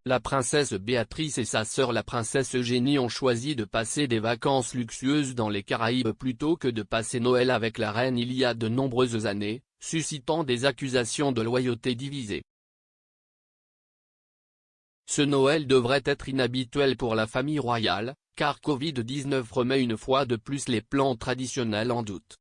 la princesse Béatrice et sa sœur la princesse Eugénie ont choisi de passer des vacances luxueuses dans les Caraïbes plutôt que de passer Noël avec la reine il y a de nombreuses années, suscitant des accusations de loyauté divisées. Ce Noël devrait être inhabituel pour la famille royale, car Covid-19 remet une fois de plus les plans traditionnels en doute.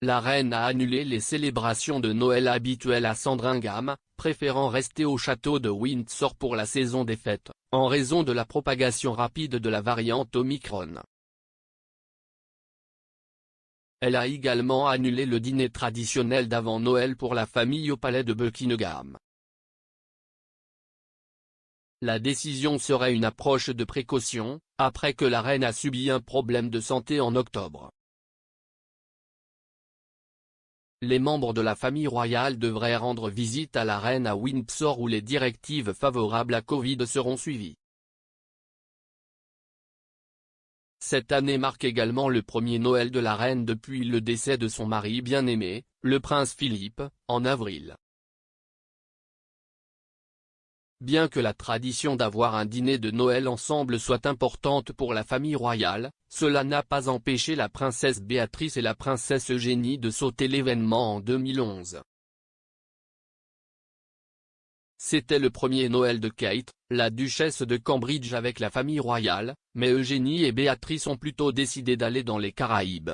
La reine a annulé les célébrations de Noël habituelles à Sandringham, préférant rester au château de Windsor pour la saison des fêtes, en raison de la propagation rapide de la variante Omicron. Elle a également annulé le dîner traditionnel d'avant Noël pour la famille au palais de Buckingham. La décision serait une approche de précaution, après que la reine a subi un problème de santé en octobre. Les membres de la famille royale devraient rendre visite à la reine à Windsor où les directives favorables à Covid seront suivies. Cette année marque également le premier Noël de la reine depuis le décès de son mari bien-aimé, le prince Philippe, en avril. Bien que la tradition d'avoir un dîner de Noël ensemble soit importante pour la famille royale, cela n'a pas empêché la princesse Béatrice et la princesse Eugénie de sauter l'événement en 2011. C'était le premier Noël de Kate, la duchesse de Cambridge avec la famille royale, mais Eugénie et Béatrice ont plutôt décidé d'aller dans les Caraïbes.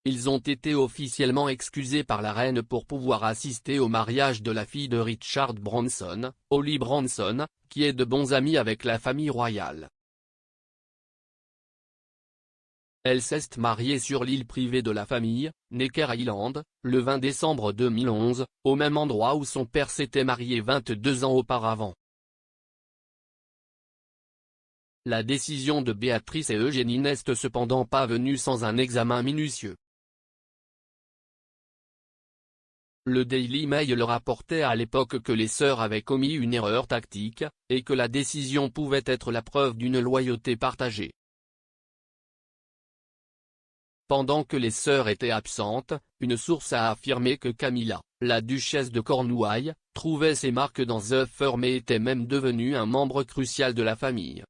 Ils ont été officiellement excusés par la reine pour pouvoir assister au mariage de la fille de Richard Branson, Holly Branson, qui est de bons amis avec la famille royale. Elle s'est mariée sur l'île privée de la famille, Necker Island, le 20 décembre 2011, au même endroit où son père s'était marié 22 ans auparavant. La décision de Béatrice et Eugénie n'est cependant pas venue sans un examen minutieux. Le Daily Mail rapportait à l'époque que les sœurs avaient commis une erreur tactique, et que la décision pouvait être la preuve d'une loyauté partagée. Pendant que les sœurs étaient absentes, une source a affirmé que Camilla, la duchesse de Cornouailles, trouvait ses marques dans œufs firmes et était même devenue un membre crucial de la famille.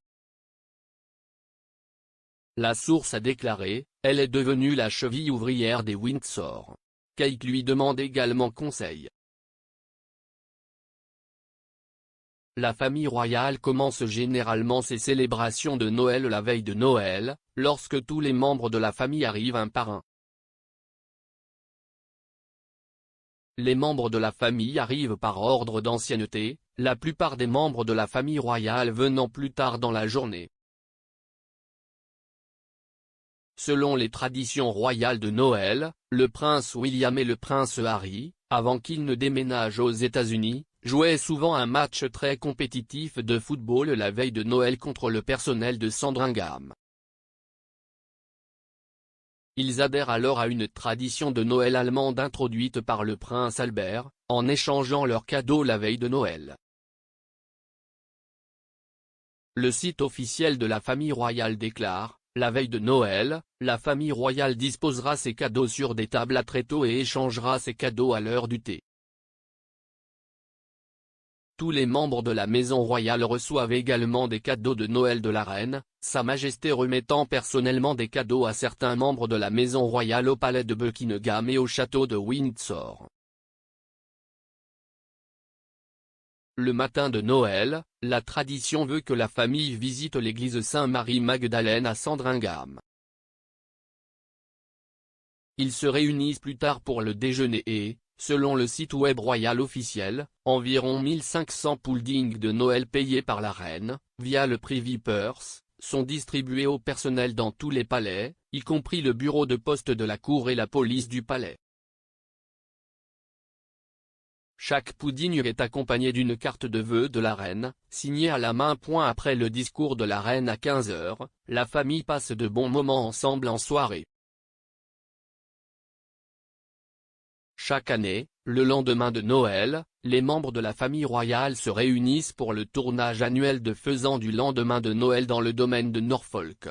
La source a déclaré, « Elle est devenue la cheville ouvrière des Windsor. Kate lui demande également conseil. » La famille royale commence généralement ses célébrations de Noël la veille de Noël, lorsque tous les membres de la famille arrivent un par un. Les membres de la famille arrivent par ordre d'ancienneté, la plupart des membres de la famille royale venant plus tard dans la journée. Selon les traditions royales de Noël, le prince William et le prince Harry, avant qu'ils ne déménagent aux États-Unis, jouaient souvent un match très compétitif de football la veille de Noël contre le personnel de Sandringham. Ils adhèrent alors à une tradition de Noël allemande introduite par le prince Albert, en échangeant leurs cadeaux la veille de Noël. Le site officiel de la famille royale déclare, « La veille de Noël, la famille royale disposera ses cadeaux sur des tables à tréteaux et échangera ses cadeaux à l'heure du thé. » Tous les membres de la maison royale reçoivent également des cadeaux de Noël de la reine, Sa Majesté remettant personnellement des cadeaux à certains membres de la maison royale au palais de Buckingham et au château de Windsor. Le matin de Noël, la tradition veut que la famille visite l'église Saint-Marie-Magdalène à Sandringham. Ils se réunissent plus tard pour le déjeuner et, selon le site web royal officiel, environ 1500 puddings de Noël payés par la reine, via le Privy Purse, sont distribués au personnel dans tous les palais, y compris le bureau de poste de la cour et la police du palais. Chaque pudding est accompagné d'une carte de vœux de la reine, signée à la main. Après le discours de la reine à 15 h, la famille passe de bons moments ensemble en soirée. Chaque année, le lendemain de Noël, les membres de la famille royale se réunissent pour le tournage annuel de Faisan du lendemain de Noël dans le domaine de Norfolk.